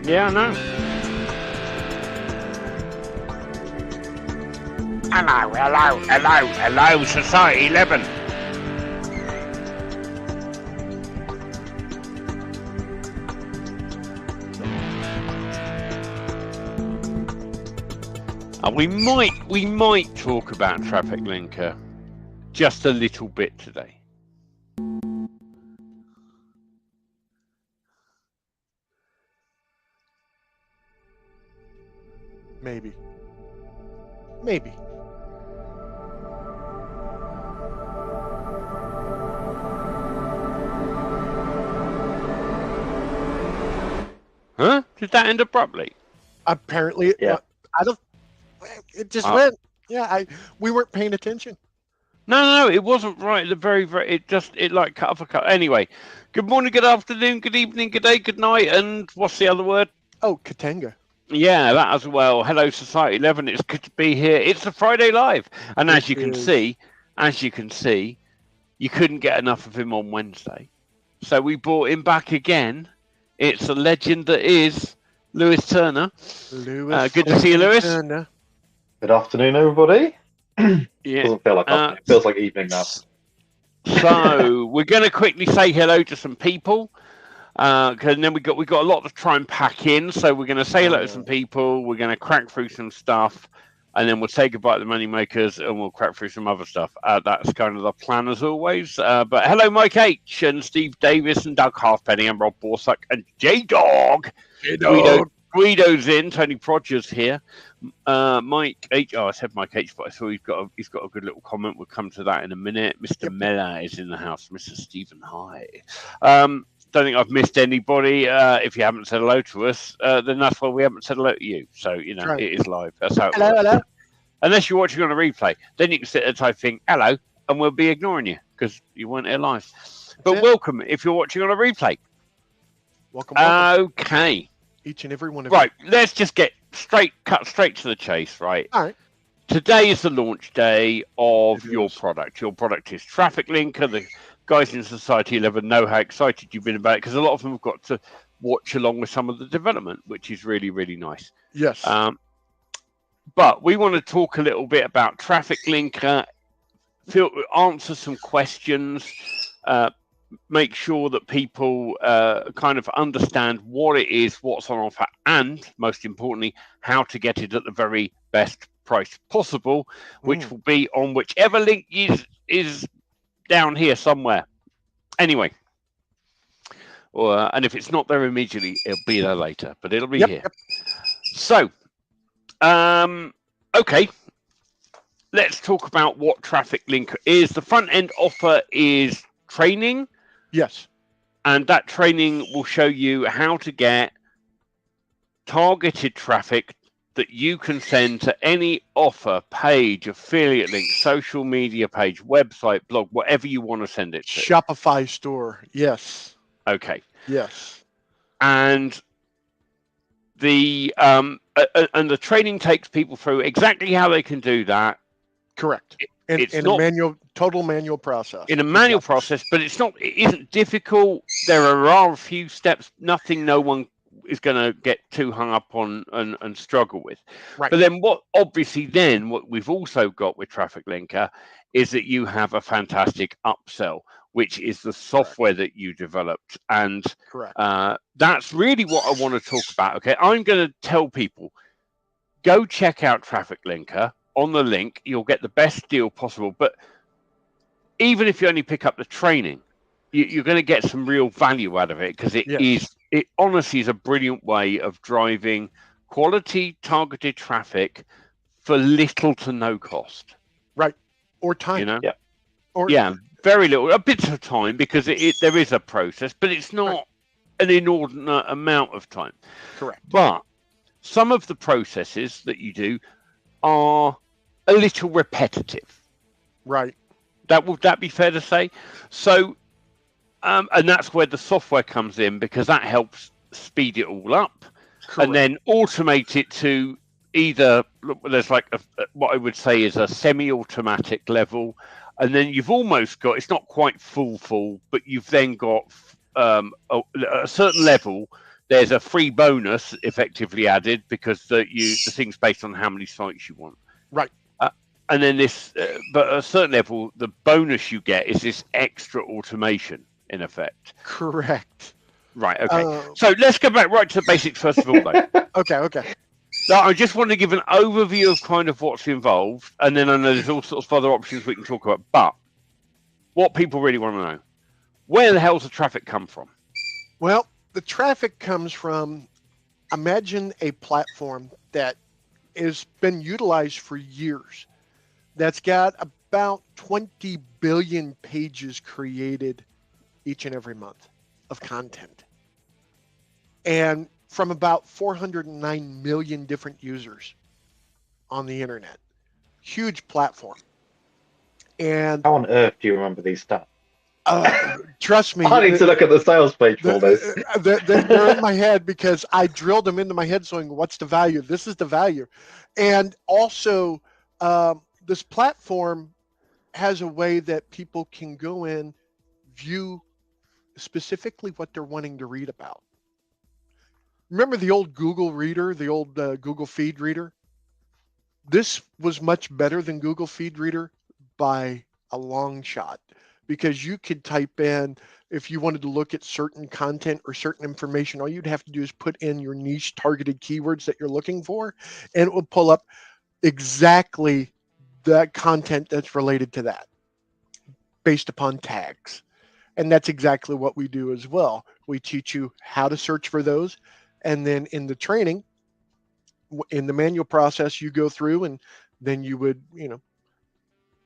Yeah, I know. Hello, Society 11. We might talk about Traffic Linker just a little bit today. Maybe. Huh? Did that end abruptly? Apparently, Yeah. it just went. Yeah, we weren't paying attention. No, it wasn't right. It like cut off a cut. Anyway, good morning, good afternoon, good evening, good day, good night, and what's the other word? Oh, Katanga. Yeah, that as well. Hello, Society 11. It's good to be here. It's a Friday Live, and as you can see, you couldn't get enough of him on Wednesday, so we brought him back again. It's a legend that is Lewis Turner. Good to see you, Lewis. Turner. Good afternoon, everybody. Yeah. Doesn't feel like afternoon. It feels like evening now. So we're going to quickly say hello to some people, and then we got a lot to try and pack in. So we're going to say hello to some people. We're going to crack through some stuff, and then we'll say goodbye to the Moneymakers, and we'll crack through some other stuff. That's kind of the plan as always. But hello, Mike H. and Steve Davis and Doug Halfpenny and Rob Borsuck and J-Dog. Guido's in. Tony Prodger's here. Mike H. Oh, I said Mike H, but I saw he's got a good little comment. We'll come to that in a minute. Mr. Miller is in the house. Mr. Stephen High. Don't think I've missed anybody. If you haven't said hello to us, then that's why we haven't said hello to you. So It is live. That's how it works. Hello. Unless you're watching on a replay, then you can sit there typing hello, and we'll be ignoring you because you weren't here live. But welcome if you're watching on a replay. Welcome. Okay. Each and every one of Right, let's just cut straight to the chase, right? All right. Today is the launch day of your product. Your product is Traffic Linker. The guys in Society 11 know how excited you've been about it because a lot of them have got to watch along with some of the development, which is really, really nice. Yes. But we want to talk a little bit about Traffic Linker, answer some questions, make sure that people kind of understand what it is, what's on offer, and most importantly, how to get it at the very best price possible, which will be on whichever link is down here somewhere. Anyway, and if it's not there immediately, it'll be there later, but it'll be here. Yep. So, okay. Let's talk about what Traffic Linker is. The front end offer is training. Yes. And that training will show you how to get targeted traffic that you can send to any offer, page, affiliate link, social media page, website, blog, whatever you want to send it to. Shopify store. Yes. Okay. Yes. And the training takes people through exactly how they can do that. Correct. It's in not a total manual process. in a manual process, but it isn't difficult. There are a few steps, nothing no one is going to get too hung up on and struggle with. Right. But then what we've also got with Traffic Linker is that you have a fantastic upsell, which is the software that you developed. And that's really what I want to talk about. Okay, I'm going to tell people, go check out Traffic Linker. On the link, you'll get the best deal possible. But even if you only pick up the training, you're going to get some real value out of it, because it honestly is a brilliant way of driving quality targeted traffic for little to no cost. Right. Or time. You know? Yeah. Very little. A bit of time, because there is a process, but it's not an inordinate amount of time. Correct. But some of the processes that you do are a little repetitive. Right. Would that be fair to say? So, and that's where the software comes in, because that helps speed it all up. Correct. And then automate it to either, there's like what I would say is a semi-automatic level, and then you've almost got, it's not quite full, but you've then got a certain level. There's a free bonus effectively added, because the thing's based on how many sites you want. Right. And then but at a certain level, the bonus you get is this extra automation in effect. Correct. Right. Okay. So let's go back right to the basics first of all, though. Okay. Now, I just want to give an overview of kind of what's involved, and then I know there's all sorts of other options we can talk about. But what people really want to know, where the hell's the traffic come from? Well, the traffic comes from, imagine a platform that has been utilized for years, that's got about 20 billion pages created each and every month of content, and from about 409 million different users on the internet. Huge platform. And how on earth do you remember these stats? Trust me. I need to look at the sales page for this. They're in my head, because I drilled them into my head saying, what's the value? This is the value. And also, this platform has a way that people can go in, view specifically what they're wanting to read about. Remember the old Google Reader, the old Google Feed Reader? This was much better than Google Feed Reader by a long shot, because you could type in, if you wanted to look at certain content or certain information, all you'd have to do is put in your niche targeted keywords that you're looking for, and it will pull up exactly that content that's related to that based upon tags. And that's exactly what we do as well. We teach you how to search for those. And then in the training, in the manual process, you go through, and then you would,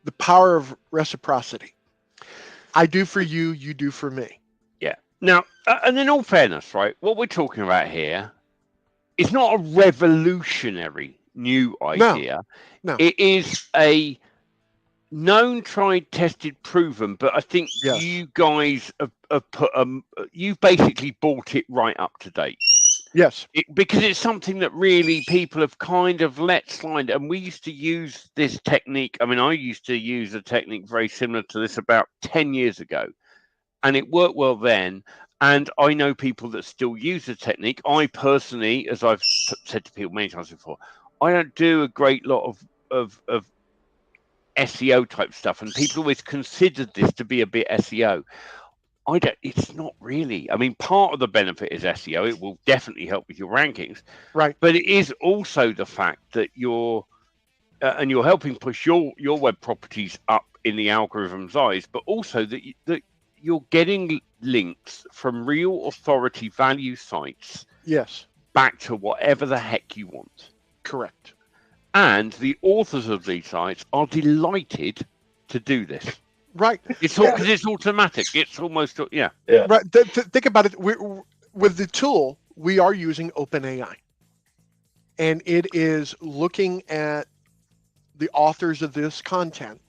the power of reciprocity. I do for you, you do for me. Yeah. Now, and in all fairness, right, what we're talking about here is not a revolutionary new idea. No. It is a known, tried, tested, proven, but I think you guys have put you've basically brought it right up to date. Yes. Because it's something that really people have kind of let slide. And we used to use this technique. I mean, I used to use a technique very similar to this about 10 years ago. And it worked well then. And I know people that still use the technique. I personally, as I've said to people many times before, I don't do a great lot of SEO type stuff. And people always considered this to be a bit SEO. It's not really. I mean, part of the benefit is SEO. It will definitely help with your rankings. Right. But it is also the fact that you're helping push your web properties up in the algorithm's eyes, but also that you're getting links from real authority value sites. Yes. Back to whatever the heck you want. Correct. And the authors of these sites are delighted to do this. Right. It's all because it's automatic. It's almost Yeah. Right. Think about it. With the tool, we are using OpenAI. and it is looking at the authors of this content.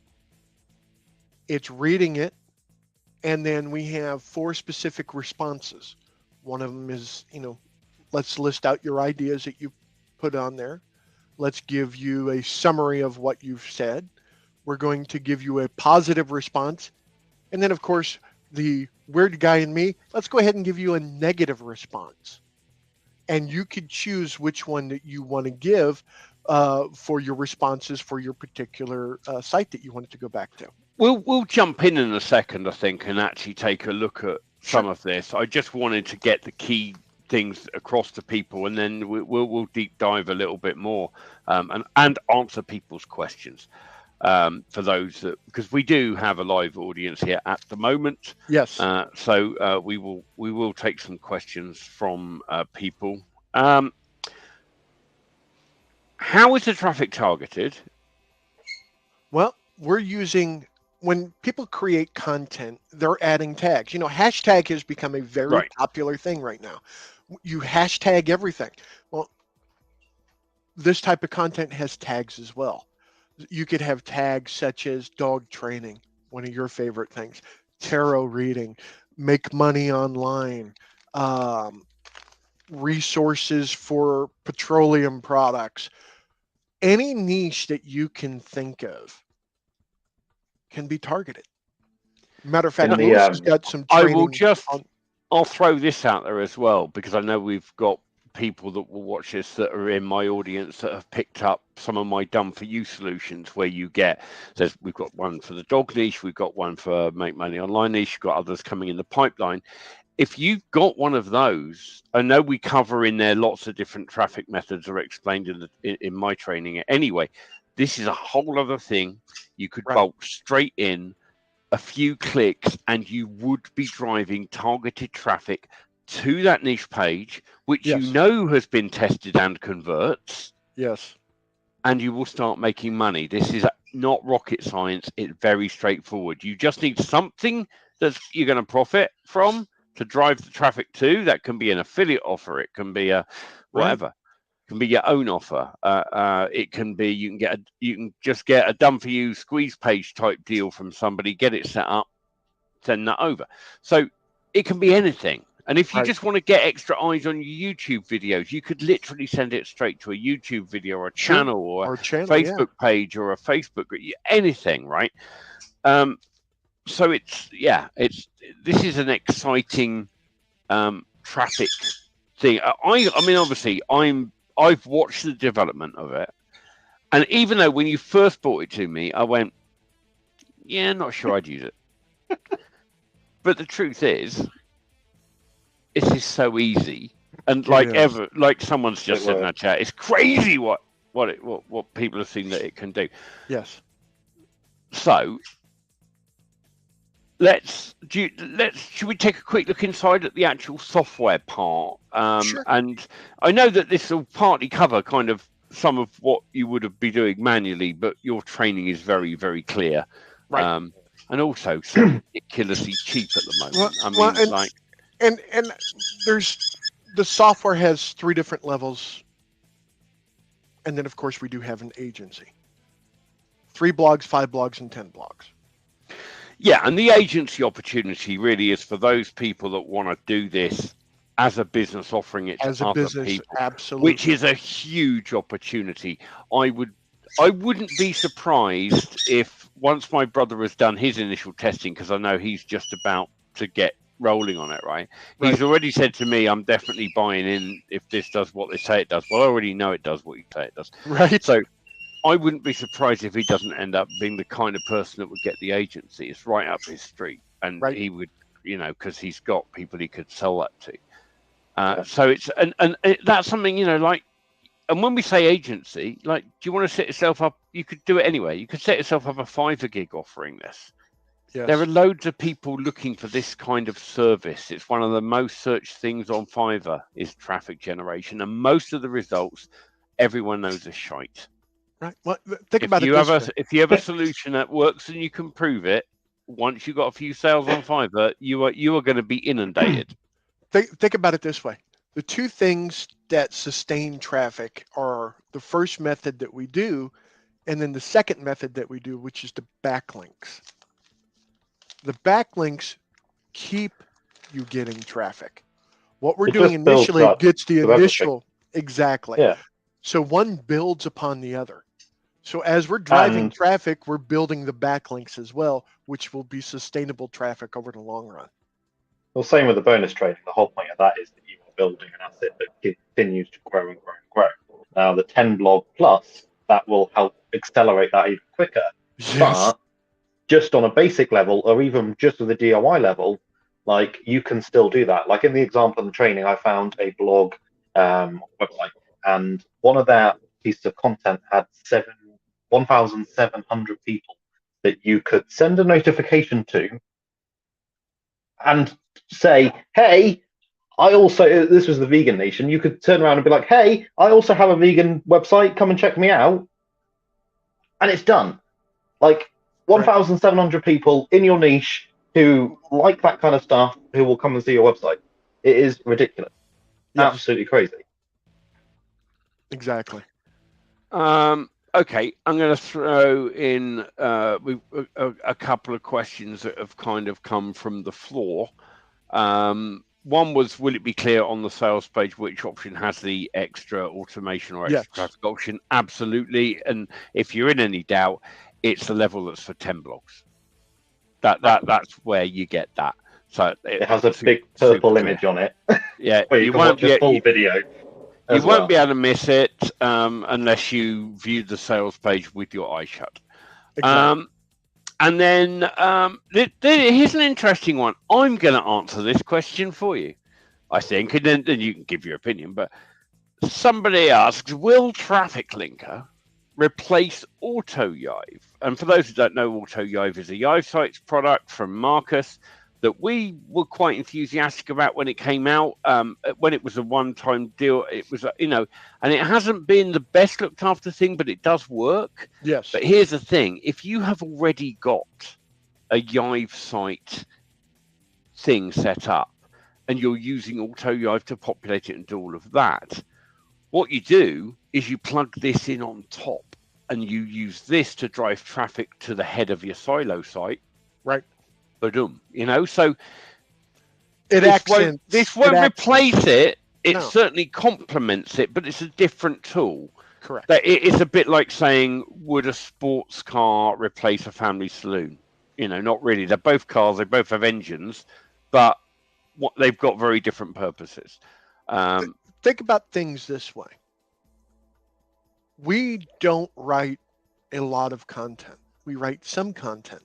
It's reading it, and then we have 4 specific responses. One of them is, let's list out your ideas that you put on there. Let's give you a summary of what you've said. We're going to give you a positive response. And then, of course, the weird guy in me, let's go ahead and give you a negative response. And you could choose which one that you want to give for your responses for your particular site that you want it to go back to. We'll jump in a second, I think, and actually take a look at some of this. I just wanted to get the key things across to people, and then we'll deep dive a little bit more and answer people's questions for those that, because we do have a live audience here at the moment. Yes. So we will take some questions from people. How is the traffic targeted? Well, we're using, when people create content, they're adding tags. Hashtag has become a very popular thing right now. You hashtag everything. Well, this type of content has tags as well. You could have tags such as dog training, one of your favorite things, tarot reading, make money online, resources for petroleum products. Any niche that you can think of can be targeted. Matter of fact, Lewis has got some training. I'll throw this out there as well, because I know we've got people that will watch this that are in my audience that have picked up some of my done for you solutions, where we've got one for the dog niche, we've got one for make money online niche, we've got others coming in the pipeline. If you've got one of those, I know we cover in there lots of different traffic methods are explained in my training anyway. This is a whole other thing. You could bolt straight in a few clicks and you would be driving targeted traffic to that niche page, which has been tested and converts. Yes. And you will start making money. This is not rocket science. It's very straightforward. You just need something that you're going to profit from to drive the traffic to. That can be an affiliate offer. It can be a whatever. It can be your own offer. It can be you can just get a done for you squeeze page type deal from somebody, get it set up, send that over. So it can be anything. And if you just want to get extra eyes on your YouTube videos, you could literally send it straight to a YouTube video or a channel or a Facebook page or a Facebook group, anything, right? So this is an exciting traffic thing. I mean, obviously, I've watched the development of it, and even though when you first brought it to me, I went, yeah, not sure I'd use it. But the truth is, this is so easy, and like someone's just said in our chat, it's crazy what people have seen that it can do. Yes. So should we take a quick look inside at the actual software part? Sure. And I know that this will partly cover kind of some of what you would have been doing manually, but your training is very, very clear. Right. And also so ridiculously cheap at the moment. And there's the software has 3 different levels. And then of course we do have an agency. 3 blogs, 5 blogs, and 10 blogs. Yeah, and the agency opportunity really is for those people that want to do this as a business, offering it to other people, absolutely, which is a huge opportunity. I wouldn't be surprised if once my brother has done his initial testing, because I know he's just about to get rolling on it, right? He's already said to me, I'm definitely buying in if this does what they say it does. Well, I already know it does what you say it does. Right. So I wouldn't be surprised if he doesn't end up being the kind of person that would get the agency. It's right up his street. And he would, because he's got people he could sell that to. So it's, and that's something, and when we say agency, do you want to set yourself up? You could do it anyway. You could set yourself up a Fiverr gig offering this. Yes. There are loads of people looking for this kind of service. It's one of the most searched things on Fiverr is traffic generation. And most of the results, everyone knows are shite. Right. Well, think about it. If you have a solution that works and you can prove it, once you've got a few sales on Fiverr, you are going to be inundated. Think about it this way. The 2 things that sustain traffic are the first method that we do, and then the second method that we do, which is the backlinks. The backlinks keep you getting traffic. What we're It doing just builds initially up gets the to everything. initial, exactly. Yeah. So one builds upon the other. So as we're driving And traffic, we're building the backlinks as well, which will be sustainable traffic over the long run. well, same with the bonus trading. The whole point of that is that you are building an asset that continues to grow and grow and grow. Now, the 10 blog plus, that will help accelerate that even quicker. Yes. But just on a basic level, or even just with a DIY level, like you can still do that. Like in the example in the training, I found a blog website, and one of their pieces of content had 1,700 people that you could send a notification to and say, hey, I also, this was the Vegan Nation, you could turn around and be like, hey, I also have a vegan website, come and check me out. And it's done. Like 1,700 people in your niche who like that kind of stuff, who will come and see your website. It is ridiculous. Yes. Absolutely crazy. Exactly. Okay, I'm going to throw in a couple of questions that have kind of come from the floor. One was, will it be clear on the sales page which option has the extra automation or extra traffic option? Absolutely. And if you're in any doubt, it's the level that's for 10 blogs. That's where you get that. So it has a big purple image on it. Yeah, where you can watch a full video. You won't be able to miss it unless you view the sales page with your eyes shut. Exactly. And then here's an interesting one. I'm going to answer this question for you, I think, and then you can give your opinion. But somebody asks, will Traffic Linker replace AutoYive? And for those who don't know, AutoYive is a Yive Sites product from Marcus that we were quite enthusiastic about when it came out. When it was a one-time deal, it was, and it hasn't been the best looked after thing, but it does work. Yes. But here's the thing: if you have already got a Yive site thing set up and you're using AutoYive to populate it and do all of that, what you do is you plug this in on top and you use this to drive traffic to the head of your silo site. Right. Boom. So this won't replace it. It certainly complements it, but it's a different tool. Correct. It's a bit like saying, would a sports car replace a family saloon? Not really. They're both cars. They both have engines, but they've got very different purposes. Think about things this way. We don't write a lot of content. We write some content.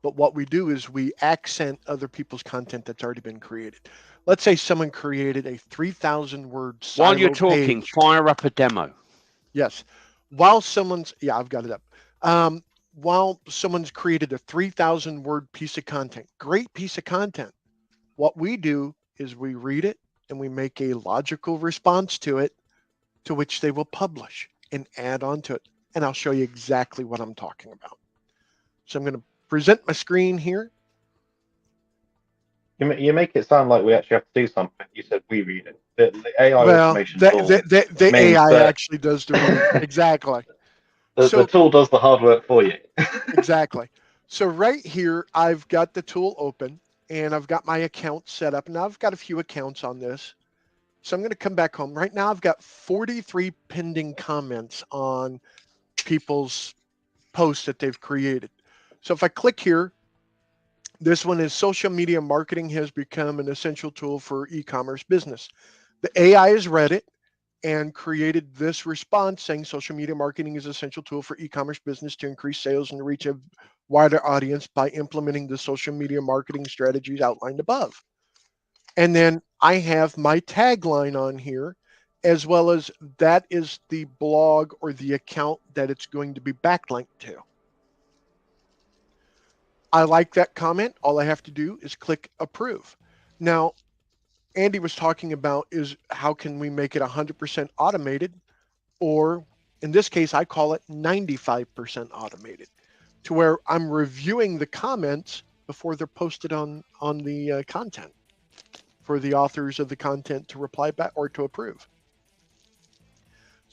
But what we do is we accent other people's content that's already been created. Let's say someone created a 3,000-word silo While you're talking, fire up a demo. Yes. While someone's, I've got it up. While someone's created a 3,000-word piece of content, great piece of content, what we do is we read it and we make a logical response to it, to which they will publish and add on to it. And I'll show you exactly what I'm talking about. So I'm going to present my screen here. You make it sound like we actually have to do something. You said we read it. The AI automation tool. The AI actually does the reading. Exactly. The tool does the hard work for you. Exactly. So right here, I've got the tool open and I've got my account set up. Now I've got a few accounts on this. So I'm going to come back home. Right now I've got 43 pending comments on people's posts that they've created. So if I click here, this one is social media marketing has become an essential tool for e-commerce business. The AI has read it and created this response saying social media marketing is an essential tool for e-commerce business to increase sales and reach a wider audience by implementing the social media marketing strategies outlined above. And then I have my tagline on here, as well as that is the blog or the account that it's going to be backlinked to. I like that comment. All I have to do is click approve. Now, Andie was talking about is how can we make it 100% automated, or in this case, I call it 95% automated, to where I'm reviewing the comments before they're posted on the content for the authors of the content to reply back or to approve.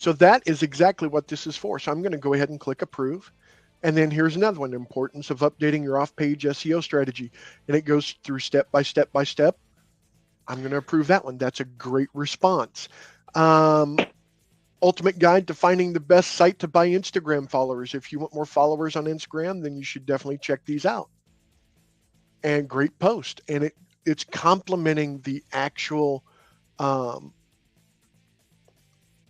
So that is exactly what this is for. So I'm going to go ahead and click approve. And then here's another one, importance of updating your off-page SEO strategy. And it goes through step by step by step. I'm going to approve that one. That's a great response. Ultimate guide to finding the best site to buy Instagram followers. If you want more followers on Instagram, then you should definitely check these out. And great post. And it's complementing the actual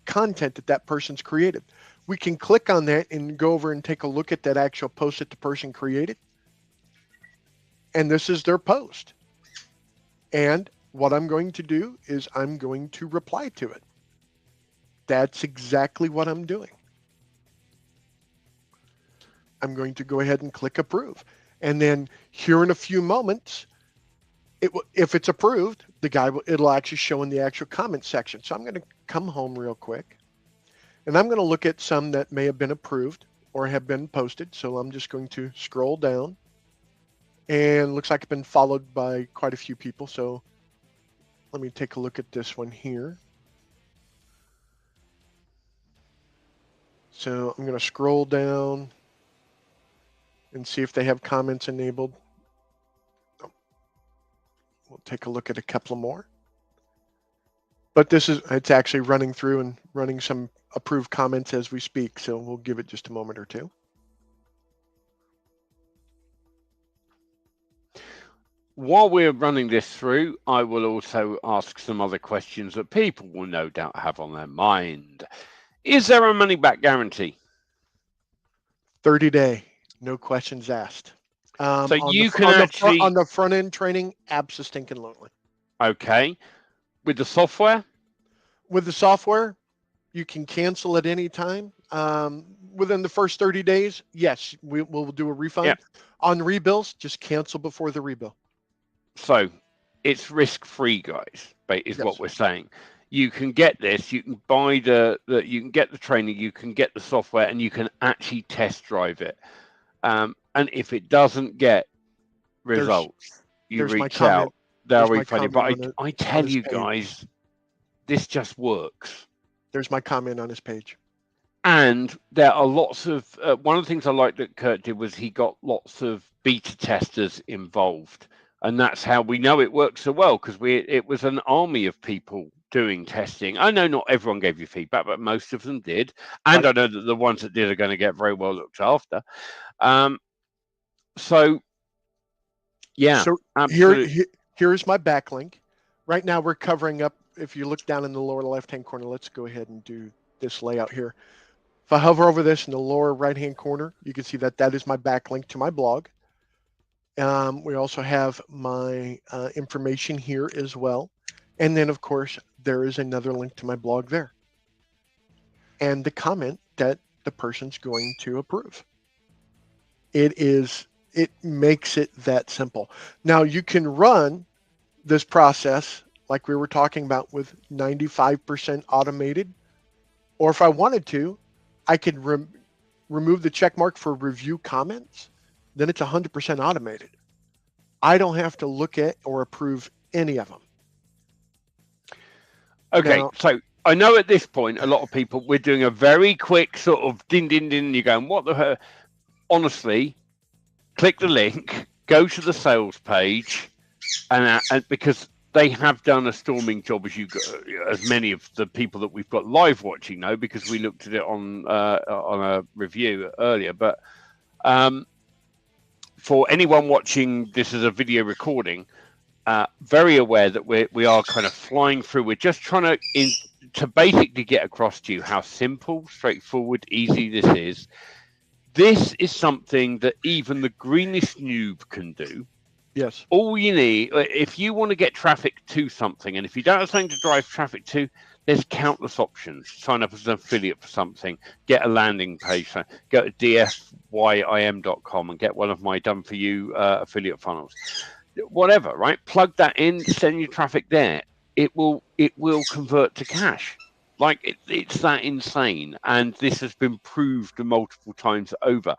content that person's created. We can click on that and go over and take a look at that actual post that the person created. And this is their post. And what I'm going to do is I'm going to reply to it. That's exactly what I'm doing. I'm going to go ahead and click approve. And then here in a few moments, if it's approved, it'll actually show in the actual comment section. So I'm going to come home real quick. And I'm going to look at some that may have been approved or have been posted. So I'm just going to scroll down. And it looks like it's been followed by quite a few people. So let me take a look at this one here. So I'm going to scroll down and see if they have comments enabled. We'll take a look at a couple more. But it's actually running through and running some approved comments as we speak. So we'll give it just a moment or two. While we're running this through, I will also ask some other questions that people will no doubt have on their mind. Is there a money-back guarantee? 30-day, no questions asked. So you can actually... On the front-end training, abso-stinking-lutely. Okay. With the software? With the software, you can cancel at any time. Within the first 30 days, yes, we'll do a refund. Yeah. On rebills, just cancel before the rebill. So it's risk-free, guys, is Yes. what we're saying. You can get this, you can buy you can get the training, you can get the software, and you can actually test drive it. And if it doesn't get results, you reach out, they'll refund you. But I tell you guys, this just works. There's my comment on his page. And there are lots of, one of the things I liked that Curt did was he got lots of beta testers involved. And that's how we know it works so well, because it was an army of people doing testing. I know not everyone gave you feedback, but most of them did. And I know that the ones that did are going to get very well looked after. So, yeah. So here's my backlink. Right now we're covering up, if you look down in the lower left-hand corner, let's go ahead and do this layout here. If I hover over this in the lower right-hand corner, you can see that is my backlink to my blog. We also have my information here as well. And then, of course, there is another link to my blog there. And the comment that the person's going to approve. It makes it that simple. Now, you can run this process like we were talking about with 95% automated. Or if I wanted to, I could remove the check mark for review comments. Then it's 100% automated. I don't have to look at or approve any of them. Okay, now, so I know at this point, a lot of people, we're doing a very quick sort of ding, ding, ding. You're going, what the hell? Honestly, click the link, go to the sales page, and because they have done a storming job, as many of the people that we've got live watching know, because we looked at it on a review earlier. But for anyone watching this as a video recording, very aware that we are kind of flying through. We're just trying to basically get across to you how simple, straightforward, easy this is. This is something that even the greenest noob can do. Yes. All you need, if you want to get traffic to something, and if you don't have something to drive traffic to, there's countless options. Sign up as an affiliate for something, get a landing page, go to dfyim.com and get one of my done for you affiliate funnels. Whatever, right? Plug that in, send your traffic there. It will convert to cash. Like it's that insane, and this has been proved multiple times over.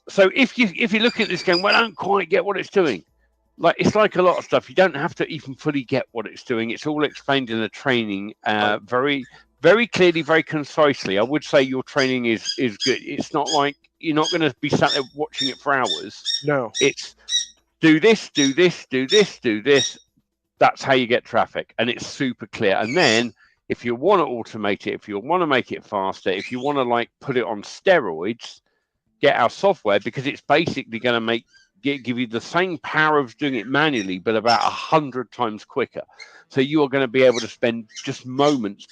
So if you look at this going, well, I don't quite get what it's doing. Like it's like a lot of stuff. You don't have to even fully get what it's doing. It's all explained in the training, very, very clearly, very concisely. I would say your training is good. It's not like you're not going to be sat there watching it for hours. No. It's do this, do this, do this, do this. That's how you get traffic, and it's super clear. And then if you want to automate it, if you want to make it faster, if you want to like put it on steroids, get our software, because it's basically going to give you the same power of doing it manually, but about 100 times quicker. So you are going to be able to spend just moments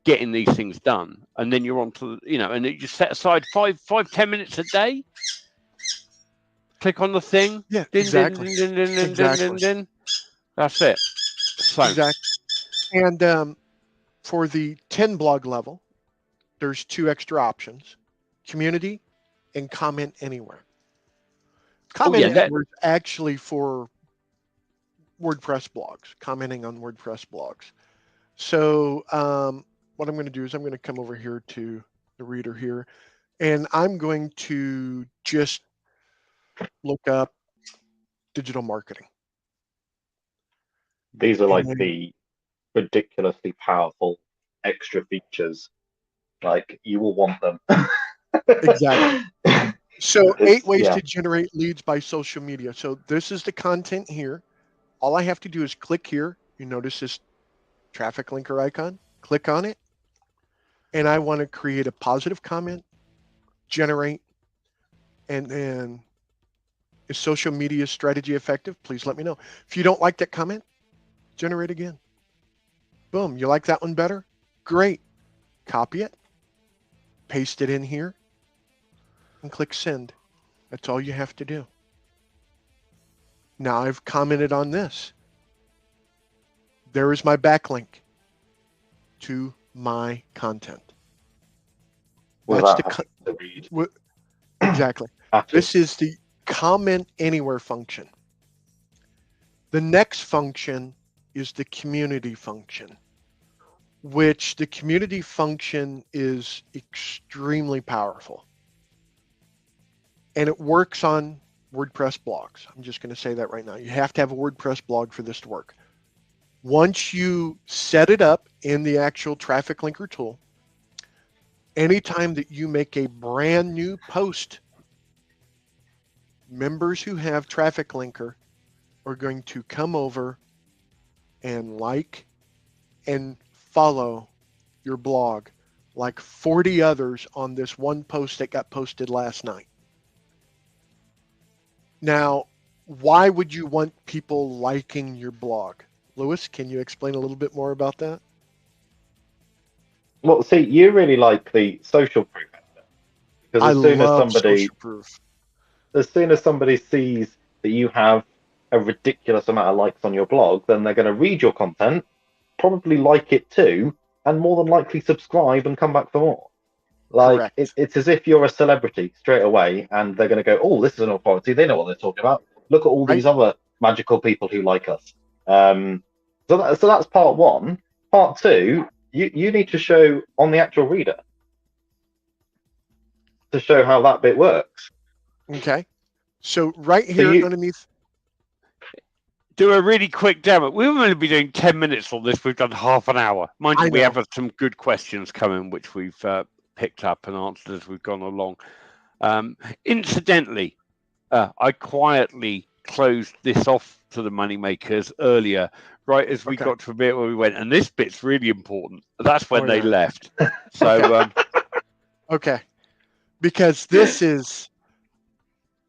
getting these things done, and then you're on to, and you just set aside 5-10 minutes a day. Click on the thing. Yeah, Din, exactly. din, din, din, din, Exactly. din, din, din. That's it. So Exactly. And for the 10 blog level, there's 2 extra options: community and comment anywhere. Comment anywhere is actually for WordPress blogs, commenting on WordPress blogs. So what I'm going to do is I'm going to come over here to the reader here, and I'm going to just look up digital marketing. These are like the ridiculously powerful extra features. Like, you will want them. Exactly. So 8 ways to generate leads by social media. So this is the content here. All I have to do is click here. You notice this traffic linker icon. Click on it. And I want to create a positive comment, generate, and then is social media strategy effective? Please let me know. If you don't like that comment, generate again. Boom. You like that one better? Great. Copy it, paste it in here, and click send. That's all you have to do. Now I've commented on this. There is my backlink to my content. That's exactly. This is the comment anywhere function. The next function is the community function, which the community function is extremely powerful. And it works on WordPress blogs. I'm just going to say that right now. You have to have a WordPress blog for this to work. Once you set it up in the actual traffic linker tool, anytime that you make a brand new post, members who have traffic linker are going to come over and like and follow your blog like 40 others on this one post that got posted last night. Now, why would you want people liking your blog? Lewis, can you explain a little bit more about that? Well, see, you really like the social proof aspect, because as soon as somebody sees that you have a ridiculous amount of likes on your blog, then they're going to read your content, probably like it too, and more than likely subscribe and come back for more. Like, it's as if you're a celebrity straight away, and they're going to go, oh, this is an authority. They know what they're talking about. Look at all these other magical people who like us. So that's part one. Part two, you need to show on the actual reader to show how that bit works. Okay. So right here underneath. Do a really quick demo. We were going to be doing 10 minutes on this. We've done half an hour. Mind you, we have some good questions coming, which we've picked up and answered as we've gone along. Incidentally, I quietly closed this off to the moneymakers earlier, right as we got to a bit where we went, and this bit's really important. That's when they left. So, okay, because this is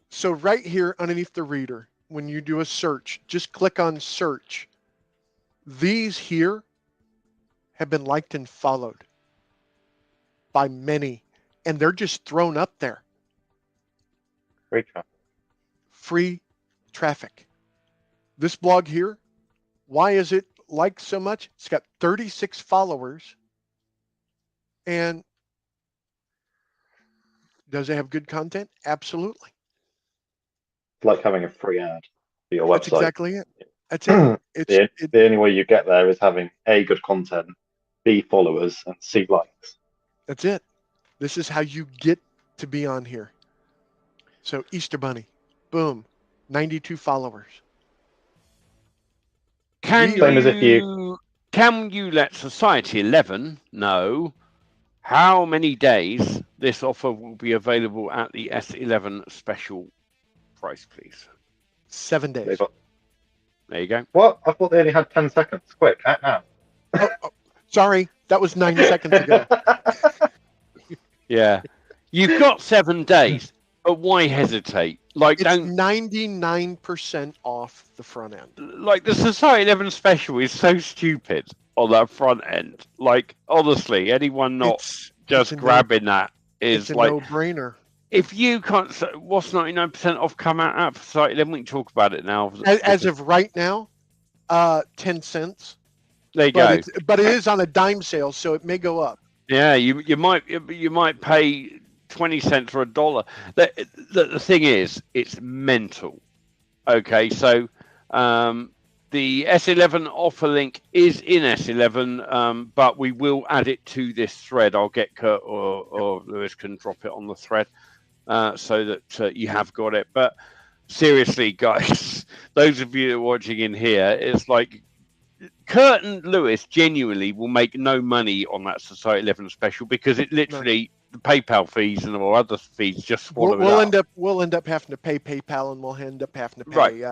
so right here underneath the reader. When you do a search, just click on search. These here have been liked and followed by many, and they're just thrown up there. Free traffic. This blog here, why is it liked so much? It's got 36 followers. And does it have good content? Absolutely. It's like having a free ad for your website. That's exactly it. That's it. The only way you get there is having A, good content, B, followers, and C, likes. That's it. This is how you get to be on here. So Easter Bunny, boom, 92 followers. Can Can you let Society 11 know how many days this offer will be available at the S11 special price, please? 7 days. There you go. What? I thought they only had 10 seconds. Quick, act now. Oh, sorry, that was 9 seconds ago. Yeah. You've got 7 days, but why hesitate? Like, It's don't 99% off the front end. like the Society 11 special is so stupid on that front end. Like, honestly, anyone not just grabbing that is it's a like no-brainer. if you can't. What's 99% off come out at Society 11? We can talk about it now. As of right now, 10 cents. There you go. But it is on a dime sale, so it may go up. Yeah, you might pay 20 cents or $1. The thing is, it's mental. Okay, so the S11 offer link is in S11, but we will add it to this thread. I'll get Curt or Lewis can drop it on the thread so that you have got it. But seriously, guys, those of you that are watching in here, it's like Curt and Lewis genuinely will make no money on that Society 11 special because it literally the PayPal fees and all other fees just swallow it up. We'll end up having to pay PayPal, and we'll end up having to pay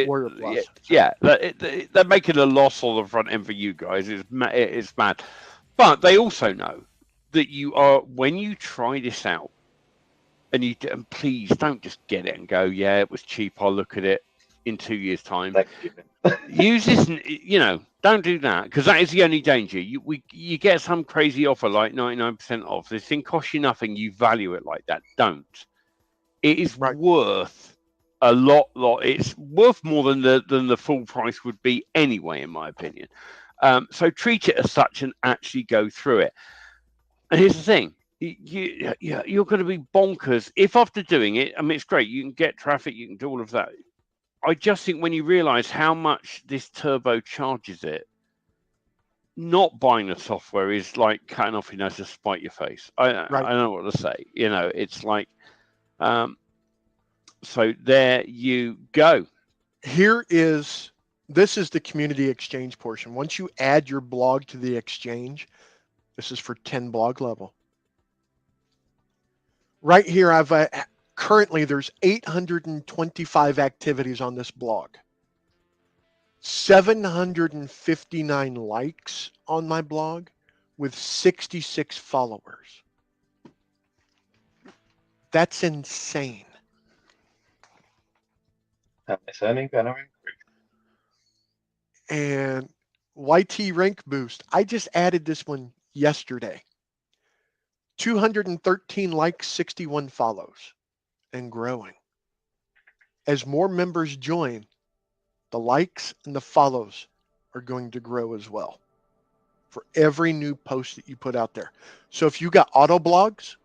Warrior Plus. They're making a loss on the front end for you guys. It's mad, but they also know that you are when you try this out, and please don't just get it and go, yeah, it was cheap. I'll look at it in 2 years' time. Use this, don't do that because that is the only danger. You get some crazy offer like 99% off. This thing costs you nothing. You value it like that. Don't. It is worth a lot. It's worth more than the full price would be anyway, in my opinion. So treat it as such and actually go through it. And here's the thing. You're going to be bonkers if after doing it. I mean, it's great. You can get traffic. You can do all of that. I just think when you realise how much this turbo charges it, not buying the software is like cutting off your nose to spite your face. I don't know what to say. It's like, so there you go. This is the community exchange portion. Once you add your blog to the exchange, this is for 10 blog level. Right here, currently, there's 825 activities on this blog. 759 likes on my blog with 66 followers. That's insane. And YT rank boost. I just added this one yesterday. 213 likes, 61 follows. And growing. As more members join, the likes and the follows are going to grow as well for every new post that you put out there. So if you got auto blogs,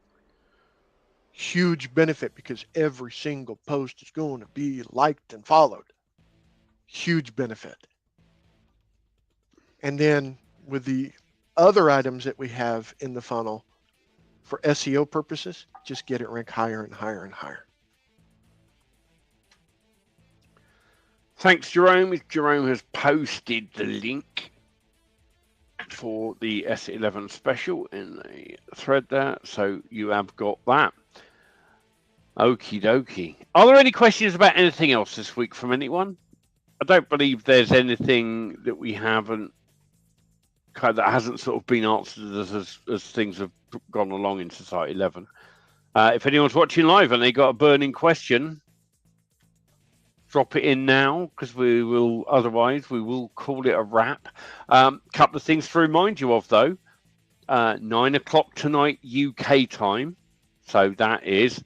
huge benefit because every single post is going to be liked and followed. Huge benefit. And then with the other items that we have in the funnel, for SEO purposes, just get it ranked higher and higher and higher. Thanks, Jerome. Jerome has posted the link for the S11 special in the thread there, so you have got that. Okie dokie. Are there any questions about anything else this week from anyone? I don't believe there's anything that we haven't that hasn't sort of been answered as things have gone along in Society 11. If anyone's watching live and they got a burning question, drop it in now because we will call it a wrap. Couple of things to remind you of though. 9 o'clock tonight UK time, so that is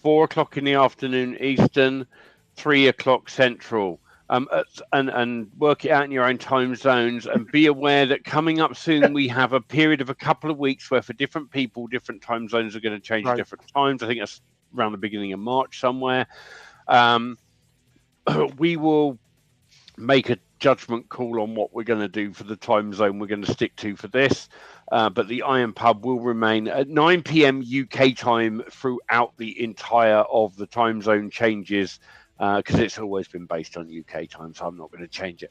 4 o'clock in the afternoon Eastern, 3 o'clock Central. And work it out in your own time zones and be aware that coming up soon we have a period of a couple of weeks where for different people different time zones are going to change at different times. I think that's around the beginning of March somewhere. We will make a judgment call on what we're going to do for the time zone we're going to stick to for this, but the Iron Pub will remain at 9 p.m. UK time throughout the entire of the time zone changes because it's always been based on UK time, so I'm not going to change it.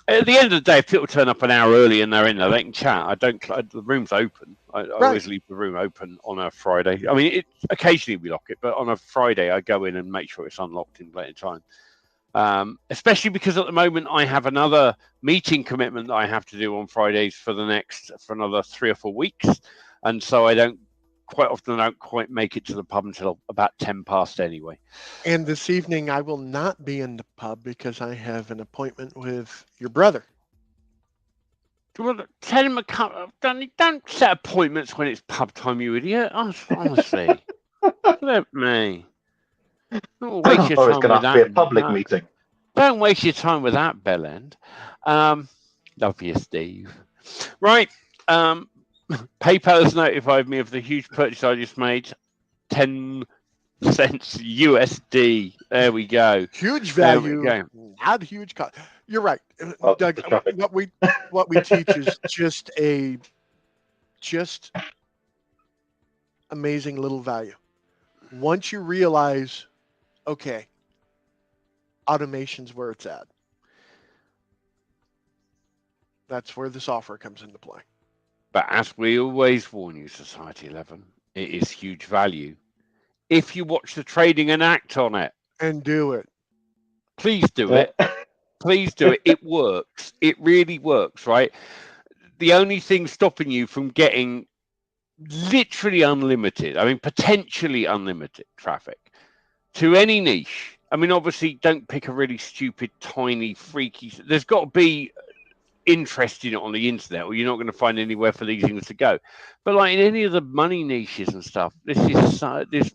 At the end of the day, if people turn up an hour early and they're in there, they can chat. The room's open. I always leave the room open on a Friday. I mean, occasionally we lock it, but on a Friday I go in and make sure it's unlocked in plenty of time. Especially because at the moment I have another meeting commitment that I have to do on Fridays for another 3 or 4 weeks, and so I don't quite make it to the pub until about 10 past anyway. And this evening I will not be in the pub because I have an appointment with your brother. Well, tell him don't set appointments when it's pub time, you idiot. Honestly. Let me. Don't waste your time it's going to have to be a public meeting. Don't waste your time with that, Bellend. Love you, Steve. Right. PayPal has notified me of the huge purchase I just made. 10 cents USD. There we go. Huge value. Not huge cost. You're right, Doug. What we teach is just amazing little value. Once you realize, okay, automation's where it's at. That's where the software comes into play. But as we always warn you, Society 11, it is huge value. If you watch the trading and act on it. And do it. Please do it. Please do it. It works. It really works, right? The only thing stopping you from getting literally unlimited, I mean, potentially unlimited traffic to any niche. I mean, obviously, don't pick a really stupid, tiny, freaky. There's got to be interest in it on the internet, or you're not going to find anywhere for these things to go. But like in any of the money niches and stuff, this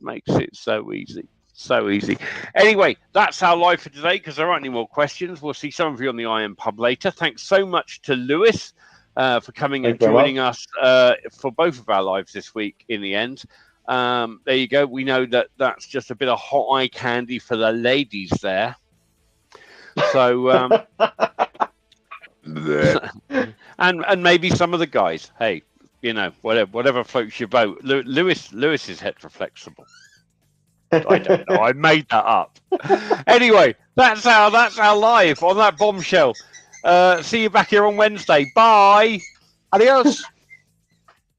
makes it so easy. So easy. Anyway, that's our live for today because there aren't any more questions. We'll see some of you on the IM Pub later. Thanks so much to Lewis for coming and joining us for both of our lives this week in the end. There you go. We know that's just a bit of hot eye candy for the ladies there. So, and maybe some of the guys. Hey, you know, whatever floats your boat. Lewis is heteroflexible. I don't know. I made that up. Anyway, that's our live on that bombshell. See you back here on Wednesday. Bye. Adios.